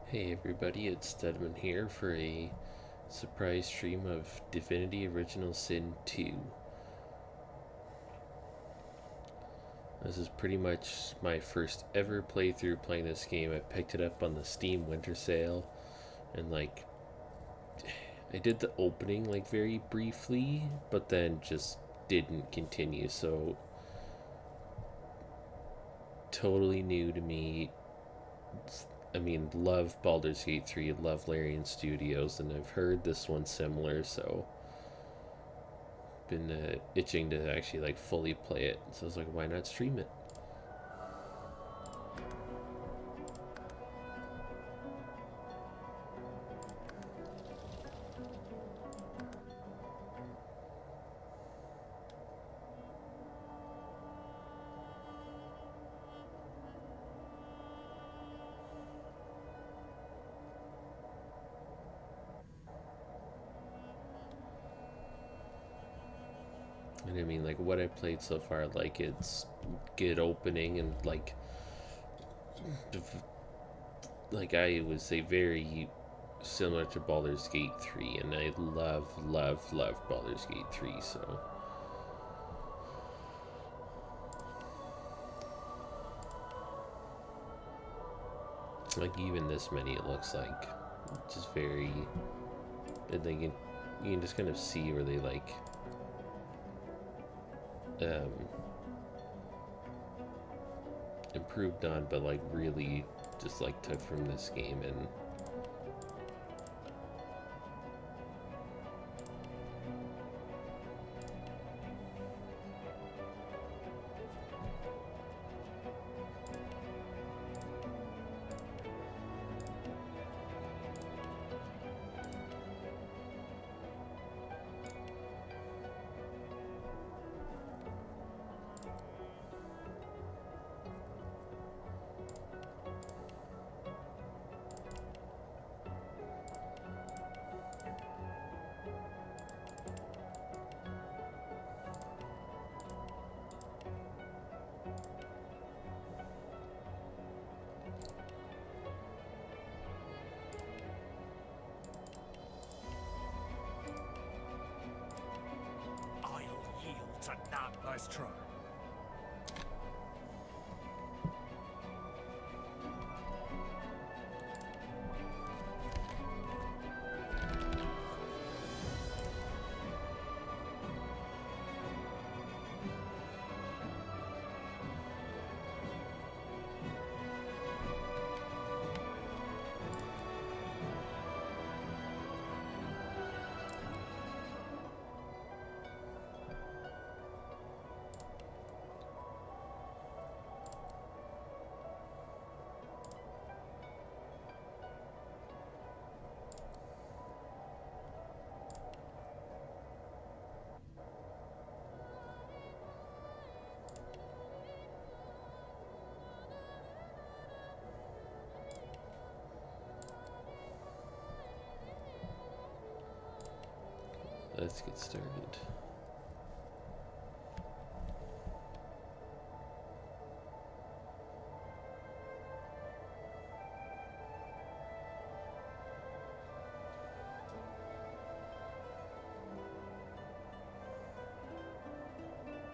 Hey everybody, it's Studmin here for a surprise stream of Divinity Original Sin 2. This is pretty much my first ever playthrough playing this game. I picked it up on the Steam Winter Sale and I did the opening very briefly, but then just didn't continue. So totally new to me. Love Baldur's Gate 3, love Larian Studios, and I've heard this one's similar, so been itching to actually fully play it. So I was like, why not stream it? And what I played so far, it's good opening and I would say very similar to Baldur's Gate 3, and I love Baldur's Gate 3, so even this many, it looks like just very, and you can just kind of see where they um, improved on, but really just took from this game and Nice try. let's get started.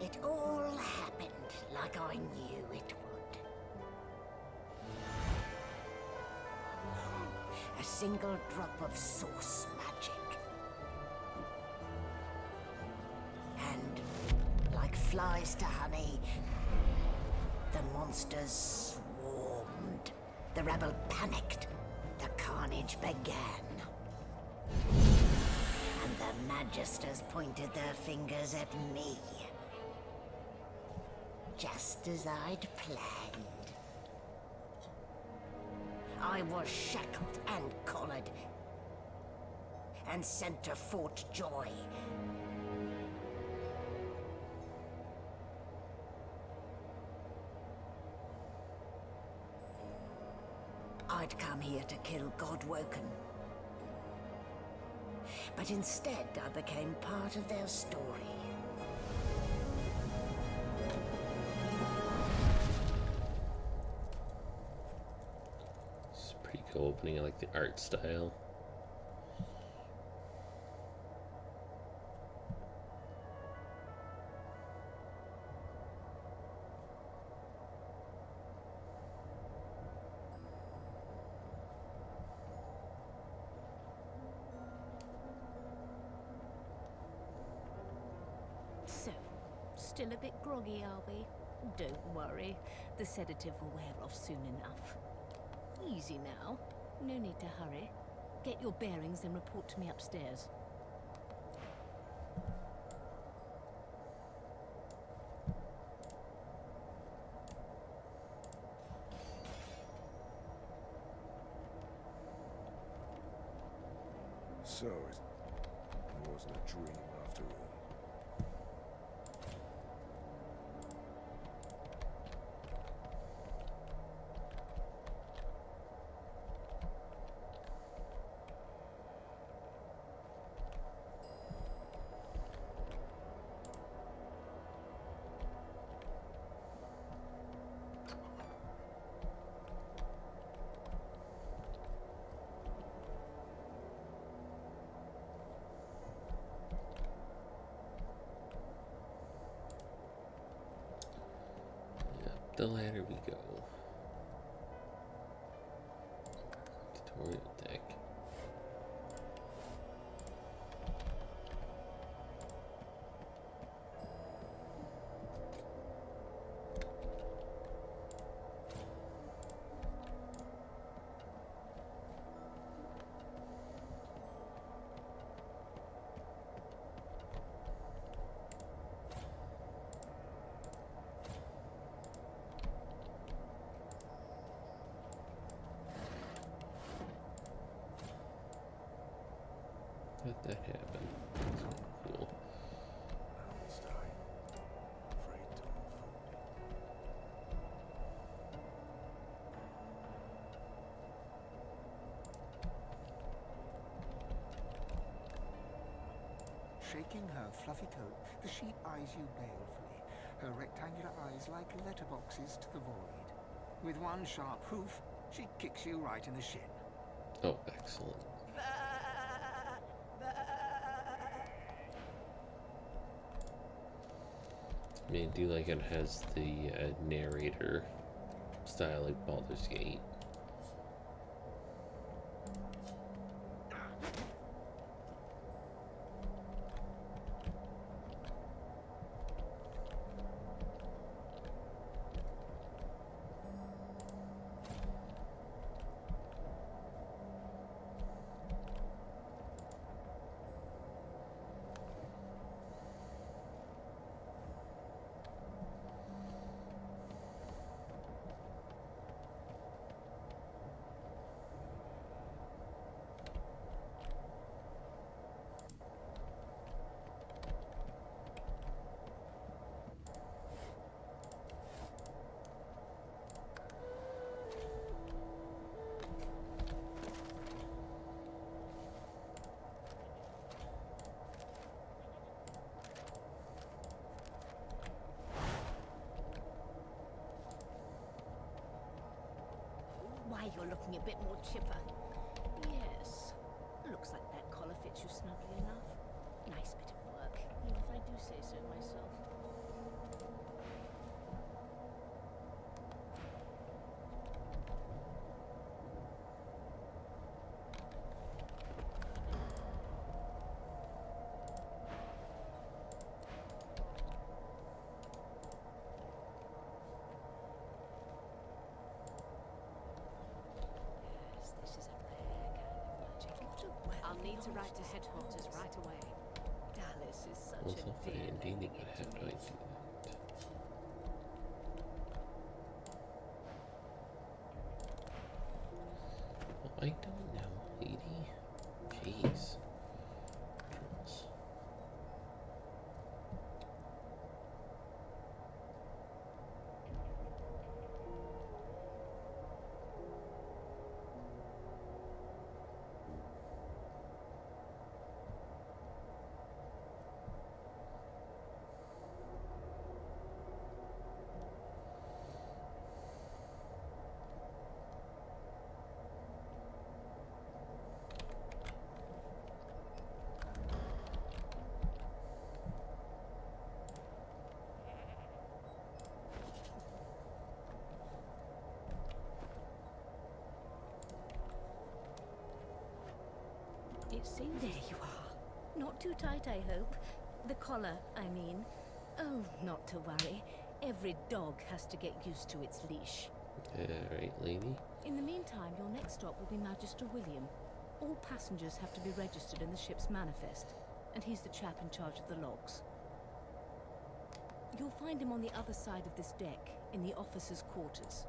It all happened like I knew it would. A single drop of source magic. And, like flies to honey, the monsters swarmed. The rebel panicked. The carnage began. And the magisters pointed their fingers at me. Just as I'd planned. I was shackled and collared, and sent to Fort Joy. I'd come here to kill Godwoken. But instead, I became part of their story. It's pretty the opening. I like the art style. So, still a bit groggy, are we? Don't worry. The sedative will wear off soon enough. Easy now. No need to hurry. Get your bearings and report to me upstairs. So, it wasn't a dream after all. The ladder we go. Tutorial deck. Let that happen. Cool. Now it's time. Afraid to offer. Shaking her fluffy coat, the sheep eyes you balefully, her rectangular eyes like letterboxes to the void. With one sharp hoof, she kicks you right in the shin. Oh, excellent. I mean, I do like it has the narrator style like Baldur's Gate. Why, you're looking a bit more chipper. Yes. Looks like that collar fits you snugly enough. Nice bit of work, even if I do say so myself. Yes, this is a rare kind of magic. I'll need to write to headquarters right away. Dallas is such Also, a dear finding lady it, to how do I me. do that? Well, I don't know, lady. Jeez. Trolls. it seems. There you are. Not too tight, I hope. The collar, I mean. Oh, not to worry. Every dog has to get used to its leash. Right, lady. In the meantime, your next stop will be Magister William. All passengers have to be registered in the ship's manifest, and he's the chap in charge of the logs. You'll find him on the other side of this deck, in the officers' quarters.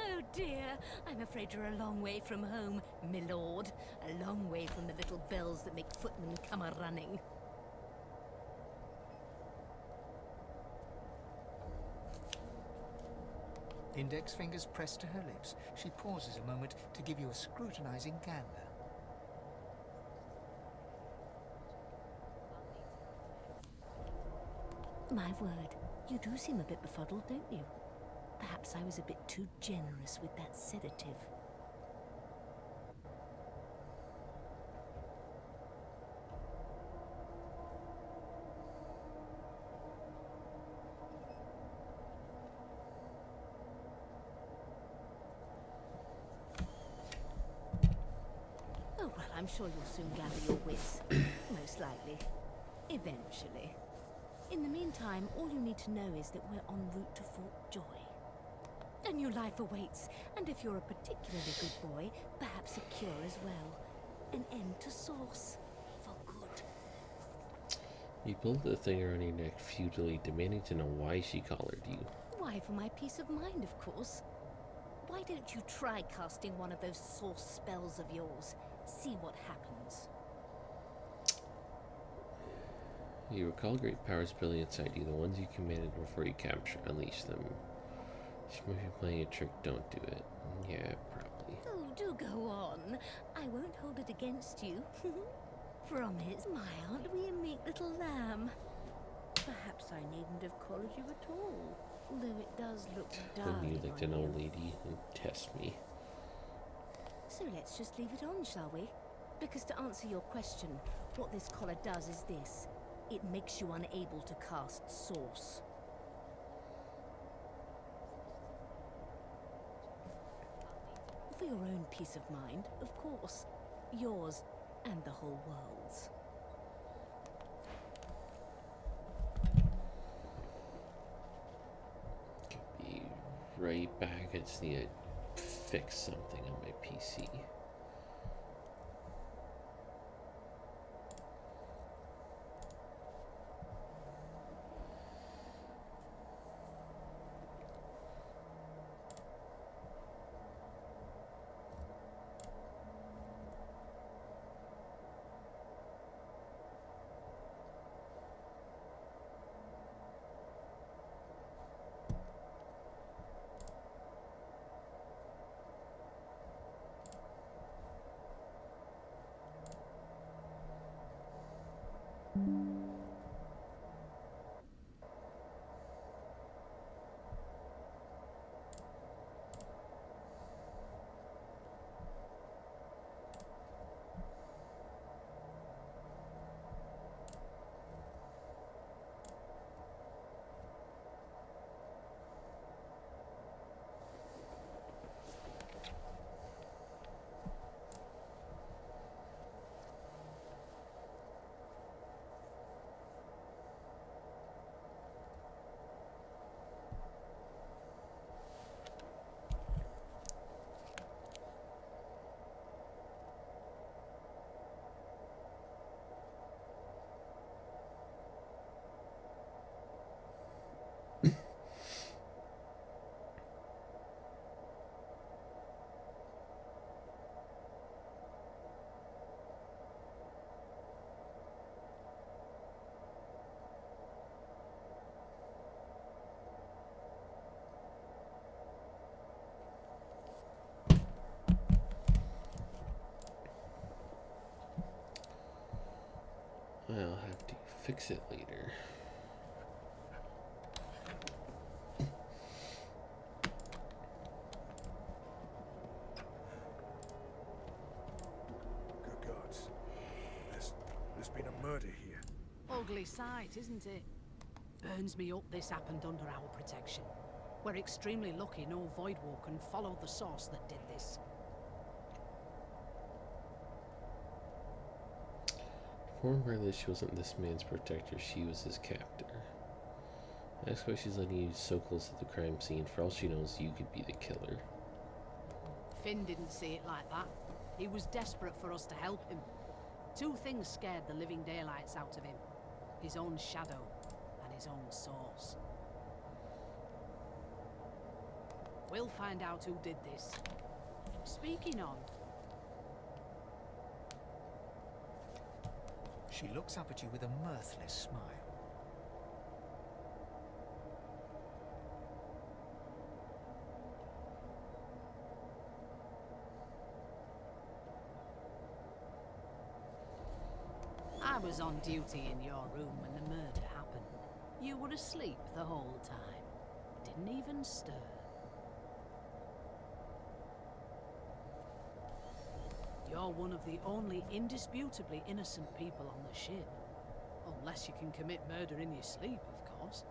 Oh dear, I'm afraid you're a long way from home, milord. A long way from the little bells that make footmen come a-running. Index fingers pressed to her lips, she pauses a moment to give you a scrutinizing gander. My word, you do seem a bit befuddled, don't you? Perhaps I was a bit too generous with that sedative. Oh, well, I'm sure you'll soon gather your wits. Most likely. Eventually. In the meantime, all you need to know is that we're en route to Fort Joy. A new life awaits, and if you're a particularly good boy, perhaps a cure as well. An end to sauce. For good. You pulled the thing around your neck futilely, demanding to know why she collared you. Why, for my peace of mind, of course. Why don't you try casting one of those sauce spells of yours? See what happens. You recall great powers building inside you, the ones you commanded before you unleash them. She might be playing a trick, don't do it. Yeah, probably. Oh, do go on. I won't hold it against you. Promise, my aren't we a meek little lamb? Perhaps I needn't have collared you at all, although it does look Then you darling like on an old you. lady and test me. So let's just leave it on, shall we? Because to answer your question, what this collar does is this. It makes you unable to cast sauce. For your own peace of mind, of course. Yours and the whole world's. Could be right back. I just need to fix something on my PC. I'll have to fix it later. Good gods. There's been a murder here. Ugly sight, isn't it? Burns me up this happened under our protection. We're extremely lucky no Voidwalker followed the source that did this. Warn her that she wasn't this man's protector, she was his captor. Ask why she's letting you so close to the crime scene. For all she knows, you could be the killer. Finn didn't see it like that. He was desperate for us to help him. Two things scared the living daylights out of him. His own shadow and his own source. We'll find out who did this. Speaking of... She looks up at you with a mirthless smile. I was on duty in your room when the murder happened. You were asleep the whole time. Didn't even stir. You're one of the only indisputably innocent people on the ship. Unless you can commit murder in your sleep, of course.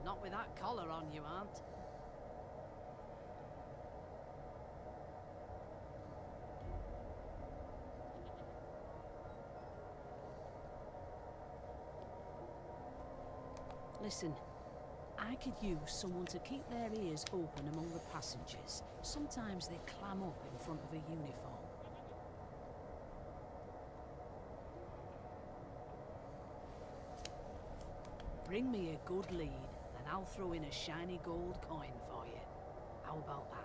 Not with that collar on, you aren't. Listen, I could use someone to keep their ears open among the passengers. Sometimes they clam up in front of a uniform. Bring me a good lead, and I'll throw in a shiny gold coin for you. How about that?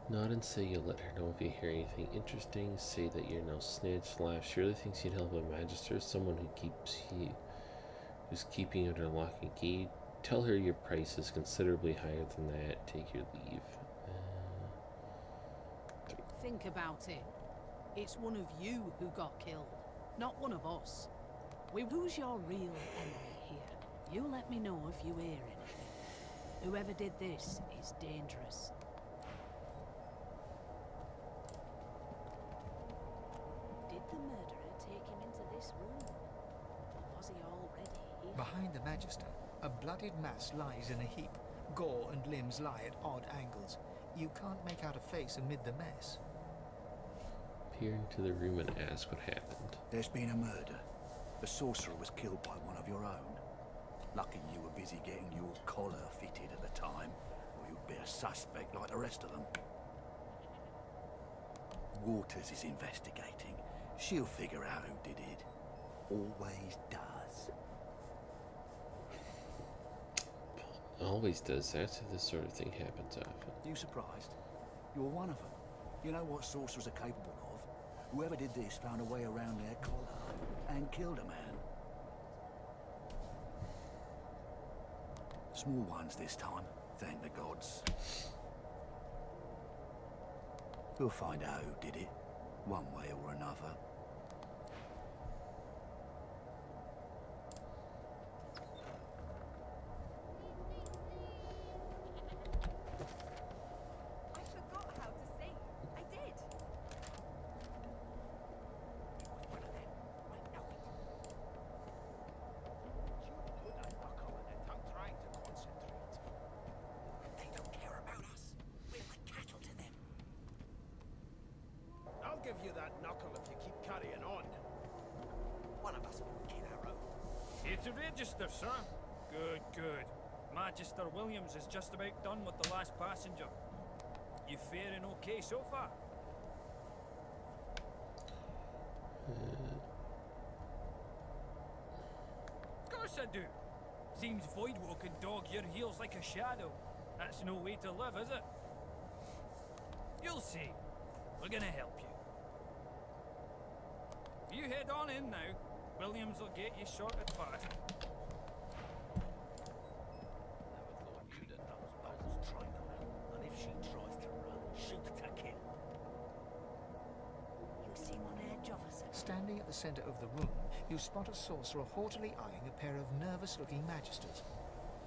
Nod and say you'll let her know if you hear anything interesting. Say that you're no snitch. Laugh. Surely thinks you'd help a magister, someone who's keeping under lock and key. Tell her your price is considerably higher than that. Take your leave. Think about it. It's one of you who got killed, not one of us. Who's your real enemy here? You let me know if you hear anything. Whoever did this is dangerous. Did the murderer take him into this room? Or was he already here? Behind the Magister, a bloodied mass lies in a heap. Gore and limbs lie at odd angles. You can't make out a face amid the mess. Peer into the room and ask what happened. There's been a murder. The sorcerer was killed by one of your own. Lucky you were busy getting your collar fitted at the time, or you'd be a suspect like the rest of them. Waters is investigating. She'll figure out who did it. Always does. Always does. That's if this sort of thing happens often. You surprised? You're one of them. You know what sorcerers are capable of? Whoever did this found a way around their collar and killed a man. Small ones this time, thank the gods. We'll find out who did it, one way or another. I forgot how to sing. I did. They don't care about us. We're like cattle to them. I'll give you that knuckle if you keep carrying on. One of us will get our own. Here to register, sir. Good, good. Magister Williams is just about done with the last passenger. You faring okay so far? Of course I do. Seems Voidwalk can dog your heels like a shadow. That's no way to live, is it? You'll see. We're gonna help you. You head on in now. Williams will get you sorted fast. Standing at the center of the room, you spot a sorcerer haughtily eyeing a pair of nervous-looking magisters.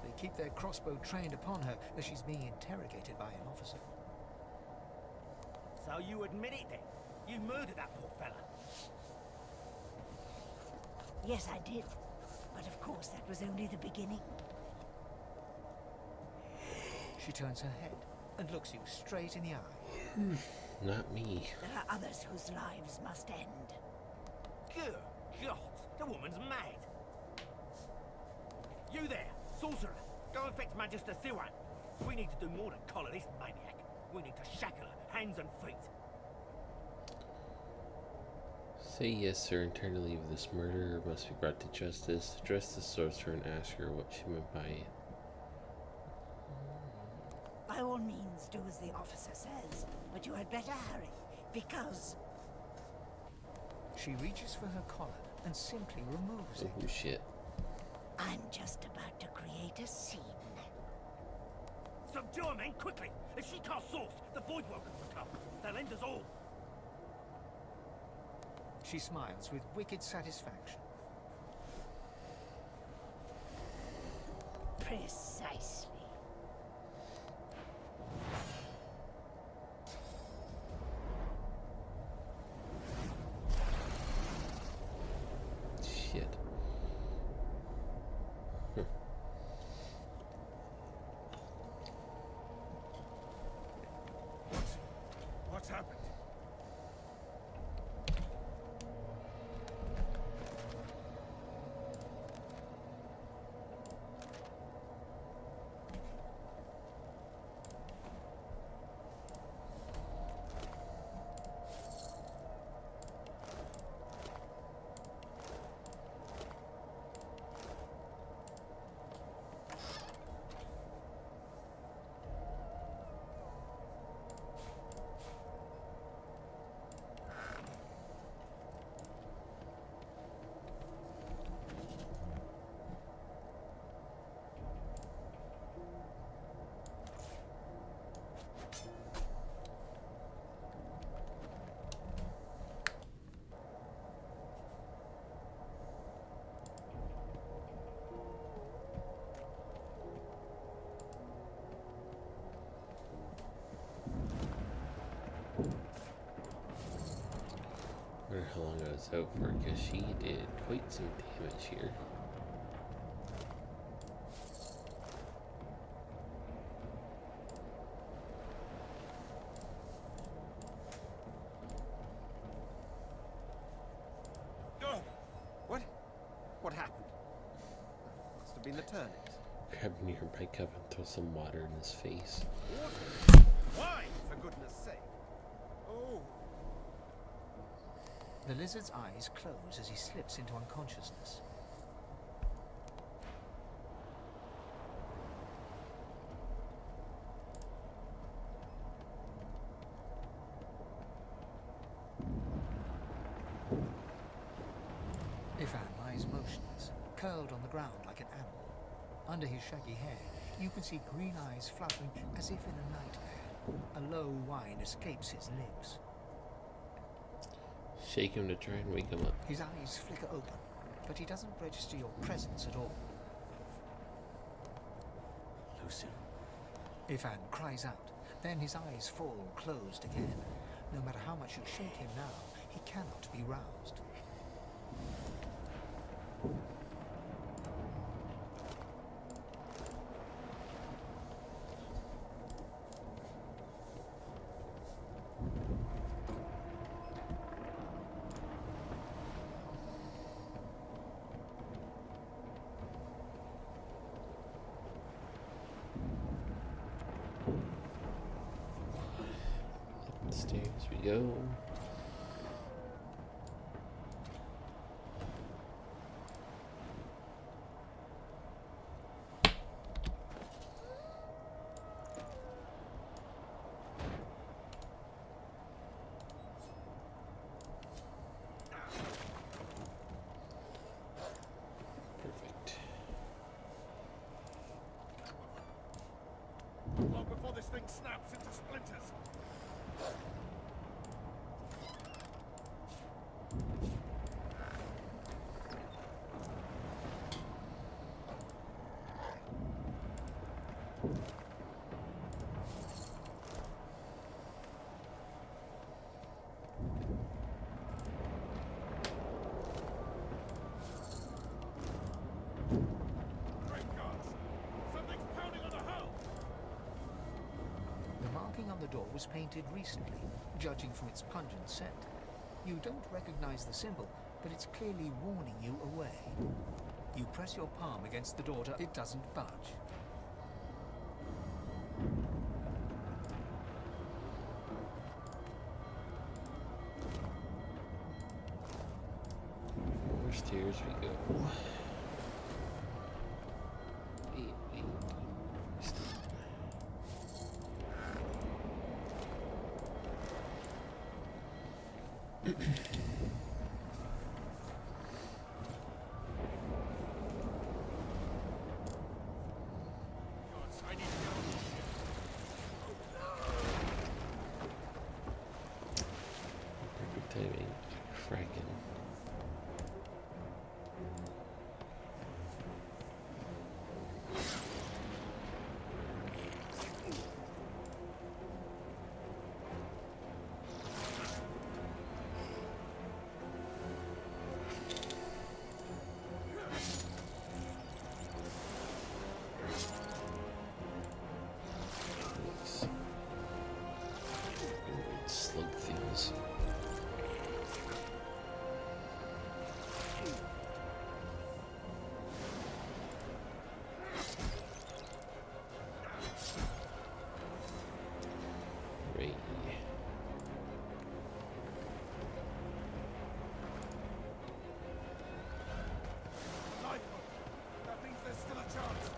They keep their crossbow trained upon her as she's being interrogated by an officer. So you admit it then? You murdered that poor fella? Yes, I did. But of course, that was only the beginning. She turns her head and looks you straight in the eye. Not me. There are others whose lives must end. Good God, the woman's mad. You there, sorcerer, go and fetch Magister Siwan. We need to do more than collar this maniac. We need to shackle her, hands and feet. Say yes, sir, and turn to leave. This murderer must be brought to justice. Address the sorcerer and ask her what she meant by it. By all means, do as the officer says. But you had better hurry, because... She reaches for her collar and simply removes it. Oh, shit. I'm just about to create a scene. Subdue her, men, quickly! If she casts source, the void welcome will come. They'll end us all. She smiles with wicked satisfaction. Precisely. Shit. What's happened? I wonder how long I was out for, because she did quite some damage here. What happened? Must have been the turnips. Grab nearby cup and throw some water in his face. Why, for goodness sake? Oh. The lizard's eyes close as he slips into unconsciousness. Ivan lies motionless, curled on the ground like an animal. Under his shaggy hair, you can see green eyes fluttering as if in a nightmare. A low whine escapes his lips. Shake him to try and wake him up. His eyes flicker open, but he doesn't register your presence at all. Lucien. Ivan cries out, then his eyes fall closed again. No matter how much you shake him now, he cannot be roused. Upstairs we go. Perfect. Long before this thing snaps into splinters. painted recently, judging from its pungent scent. You don't recognize the symbol, but it's clearly warning you away. You press your palm against the door, it doesn't budge. More stairs we go. Perfect timing. Kraken. Slug things. Right. That means there's still a chance.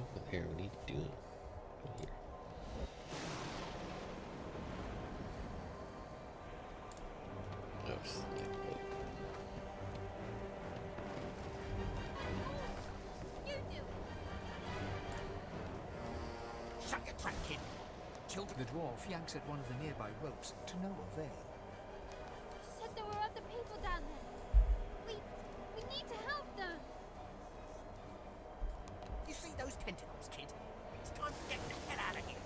Over there, what are you doing? Go here. Oh, snap. Shut your trap, kid. The dwarf yanks at one of the nearby ropes to no avail. Said there were other people down there. We need to help them. You see those tentacles, kid? It's time to get the hell out of here.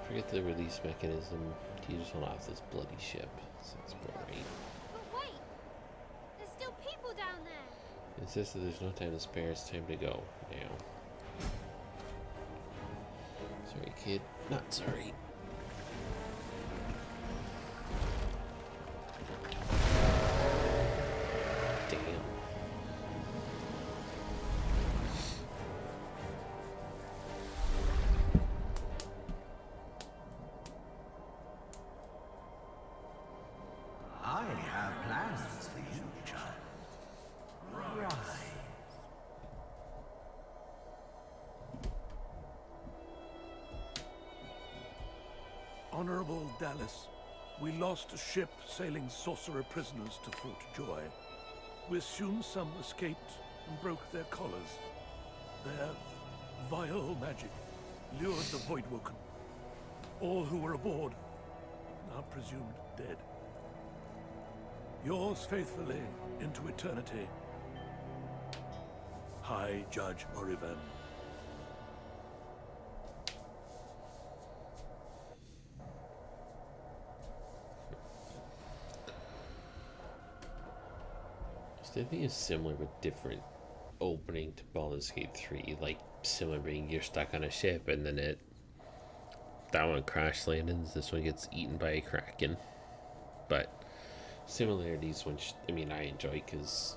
Forget the release mechanism. You just want off this bloody ship. Sounds about right. But wait, there's still people down there. It's just that there's no time to spare. It's time to go now. Sorry, kid. Not sorry. Damn. I have plans for you, child. Rise. Honorable Dallas, we lost a ship sailing sorcerer prisoners to Fort Joy. We assume some escaped and broke their collars. Their vile magic lured the Voidwoken. All who were aboard are presumed dead. Yours faithfully into eternity, High Judge Oriven. Definitely is similar but different opening to Baldur's Gate 3. Like, similar being you're stuck on a ship and then that one crash lands, this one gets eaten by a kraken. But similarities, which I enjoy because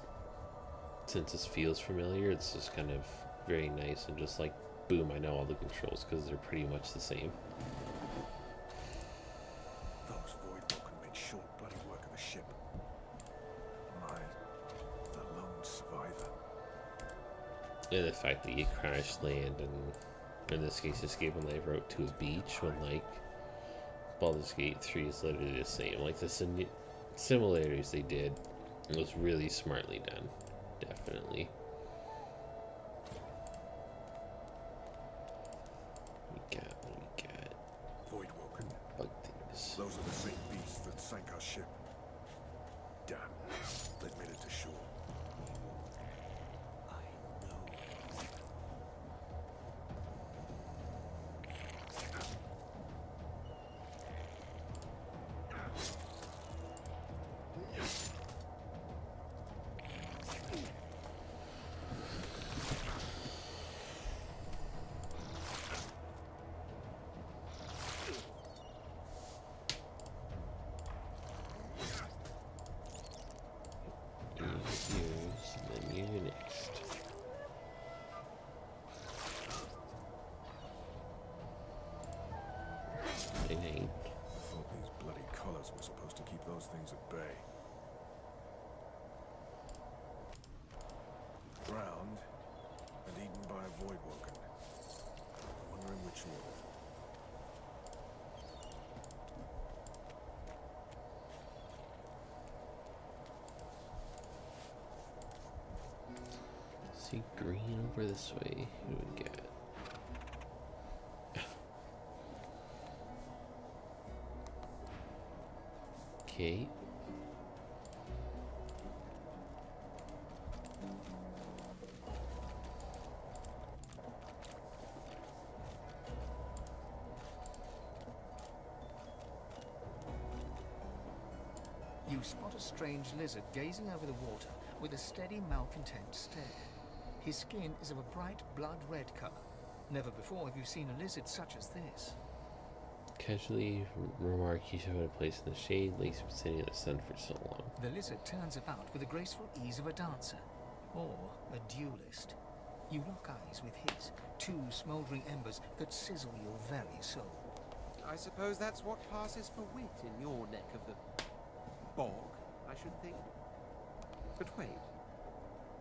since this feels familiar, it's just kind of very nice and just like, boom, I know all the controls because they're pretty much the same. Those Voidwoken made short bloody work of the ship. The lone survivor. And the fact that you crash land and in this case escape a live route to a beach when like Baldur's Gate 3 is literally the same. Like the similarities they did was really smartly done. Definitely. What we got? Voidwoken. Bug things. Those are the same beasts that sank our ship. Damn. They've made it to shore. We're supposed to keep those things at bay. Drowned and eaten by a Voidwoken. I'm wondering which order. See green over this way. Who do we get? Okay. You spot a strange lizard gazing over the water with a steady, malcontent stare. His skin is of a bright blood-red color. Never before have you seen a lizard such as this. Casually remark he should have a place in the shade, least been sitting in the sun for so long. The lizard turns about with the graceful ease of a dancer, or a duelist. You lock eyes with his, two smouldering embers that sizzle your very soul. I suppose that's what passes for wit in your neck of the bog, I should think. But wait,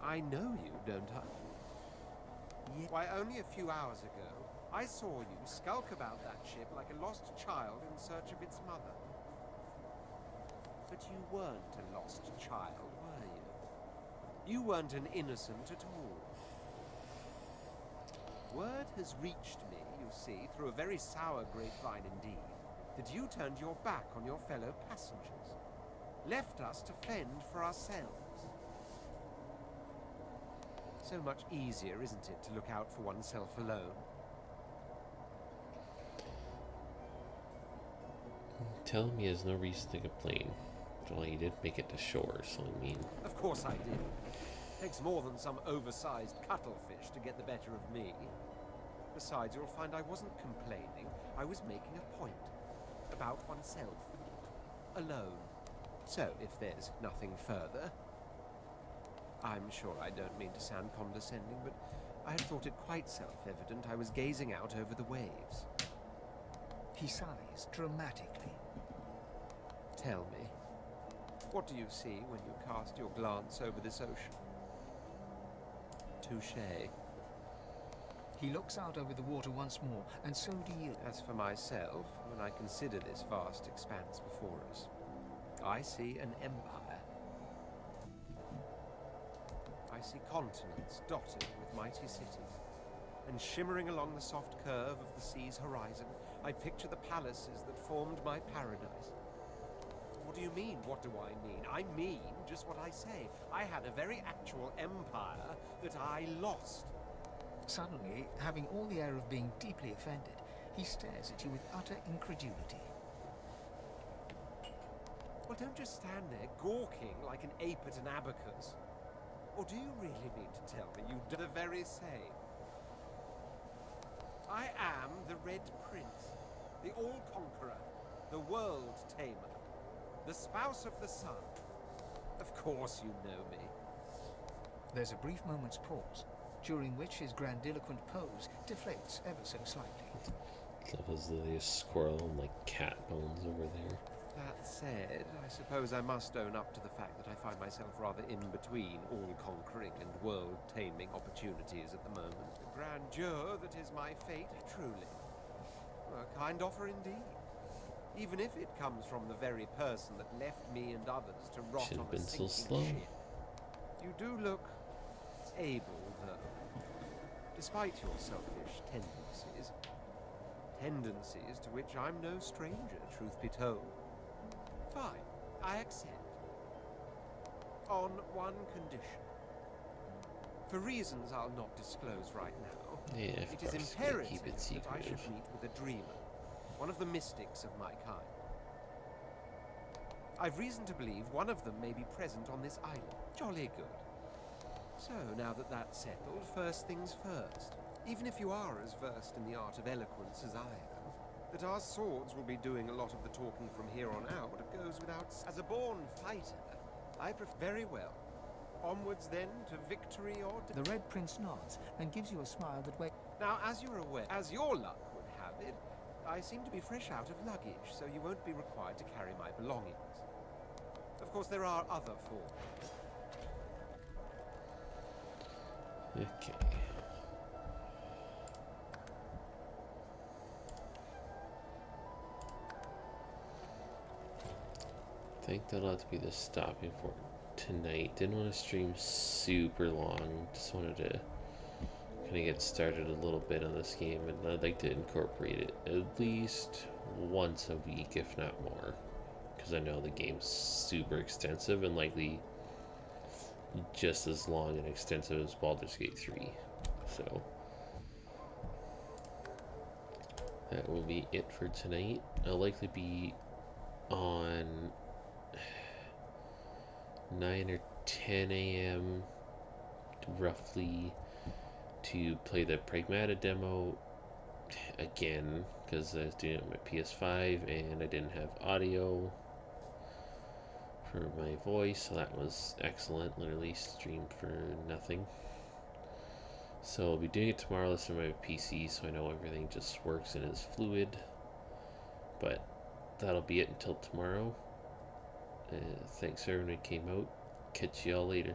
I know you, don't I? Yeah. Why, only a few hours ago, I saw you skulk about that ship like a lost child in search of its mother. But you weren't a lost child, were you? You weren't an innocent at all. Word has reached me, you see, through a very sour grapevine indeed, that you turned your back on your fellow passengers, left us to fend for ourselves. So much easier, isn't it, to look out for oneself alone? Tell him he has no reason to complain. Well, he did make it to shore, so I mean... Of course I did. Takes more than some oversized cuttlefish to get the better of me. Besides, you'll find I wasn't complaining. I was making a point. About oneself. Alone. So, if there's nothing further... I'm sure I don't mean to sound condescending, but I had thought it quite self-evident I was gazing out over the waves. He sighs dramatically. Tell me, what do you see when you cast your glance over this ocean? Touché. He looks out over the water once more, and so do you. As for myself, when I consider this vast expanse before us, I see an empire. I see continents dotted with mighty cities, and shimmering along the soft curve of the sea's horizon, I picture the palaces that formed my paradise. What do you mean, what do I mean? I mean just what I say. I had a very actual empire that I lost. Suddenly, having all the air of being deeply offended, he stares at you with utter incredulity. Well, don't just stand there gawking like an ape at an abacus. Or do you really mean to tell me you do the very same? I am the Red Prince, the All-Conqueror, the World-Tamer, the spouse of the sun. Of course you know me. There's a brief moment's pause, during which his grandiloquent pose deflates ever so slightly. Love his little squirrel and like cat bones over there. That said, I suppose I must own up to the fact that I find myself rather in between all-conquering and world-taming opportunities at the moment. The grandeur that is my fate, truly. A kind offer indeed. Even if it comes from the very person that left me and others to rot Should on have a been so sinking slow. ship. You do look able, though. Despite your selfish tendencies. Tendencies to which I'm no stranger, truth be told. Fine, I accept. On one condition. For reasons I'll not disclose right now, Yeah, of it course, is gotta imperative keep it that I should secretive. meet with a dreamer, one of the mystics of my kind. I've reason to believe one of them may be present on this island. Jolly good. So, now that that's settled, first things first. Even if you are as versed in the art of eloquence as I am, that our swords will be doing a lot of the talking from here on out goes without... As a born fighter, I prefer... Very well. Onwards then to victory or... The Red Prince nods and gives you a smile that wakes... Now, as you're aware, as your luck would have it, I seem to be fresh out of luggage, so you won't be required to carry my belongings. Of course, there are other forms. Okay. I think that'll have to be the stopping point tonight. Didn't want to stream super long. Just wanted to kind of get started a little bit on this game, and I'd like to incorporate it at least once a week, if not more, because I know the game's super extensive and likely just as long and extensive as Baldur's Gate 3. So that will be it for tonight. I'll likely be on 9 or 10 a.m. roughly to play the Pragmata demo again, because I was doing it on my PS5 and I didn't have audio for my voice, so that was excellent. Literally streamed for nothing. So I'll be doing it tomorrow. This on my PC, so I know everything just works and is fluid. But that'll be it until tomorrow. Thanks for everyone who came out. Catch y'all later.